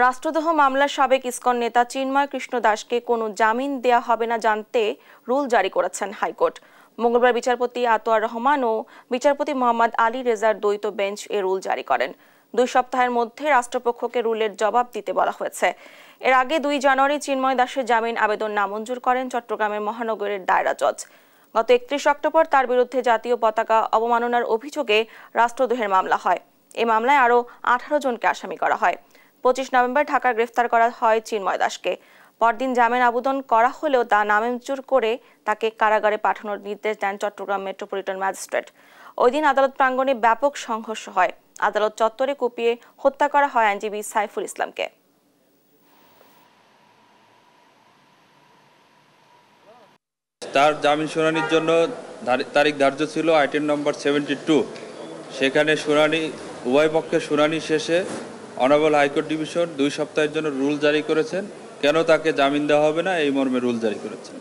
রাষ্ট্রদ্রোহ মামলার সাবেক ইসকন নেতা চিন্ময় কৃষ্ণ দাসকে কোনো জামিন দেয়া হবে না জানতে রুল জারি করেছেন হাইকোর্ট। মঙ্গলবার বিচারপতি আতোয়ার রহমান ও বিচারপতি মোহাম্মদ আলী রেজার দ্বৈত বেঞ্চ এ রুল জারি করেন। 2 সপ্তাহের মধ্যে রাষ্ট্রপক্ষকে রুলের জবাব দিতে বলা হয়েছে। এর আগে 2 জানুয়ারি চিন্ময় দাসের জামিন আবেদন নামঞ্জুর করেন চট্টগ্রামের মহানগরের দায়রা জজ। গত 31 অক্টোবর তার বিরুদ্ধে জাতীয় পতাকা অবমাননার অভিযোগে রাষ্ট্রদ্রোহের মামলা হয়। এই মামলায় আরও 18 জনকে আসামি করা হয়। 25 নভেম্বর ঢাকায় গ্রেফতার করা হয় চিন্ময় দাসকে। পরদিন জামিন আবেদন করা হলেও তা নামঞ্জুর করে তাকে কারাগারে পাঠানোর নির্দেশ দেন চট্টগ্রাম মেট্রোপলিটন ম্যাজিস্ট্রেট। ওই দিন আদালত প্রাঙ্গণে ব্যাপক সংঘর্ষ হয়। আদালত চত্বরে কুপিয়ে হত্যা করা হয় আইনজীবী সাইফুল ইসলামকে। তার জামিন শুনানির জন্য তারিখ ধার্য ছিল আইটেম নম্বর 72। সেখানে শুনানি উভয় পক্ষের শুনানি শেষে অনারেবল হাইকোর্ট ডিভিশন 2 সপ্তাহের জন্য রুল জারি করেছেন। কেন তাকে জামিন দেওয়া হবে না এই মর্মে রুল জারি করেছেন।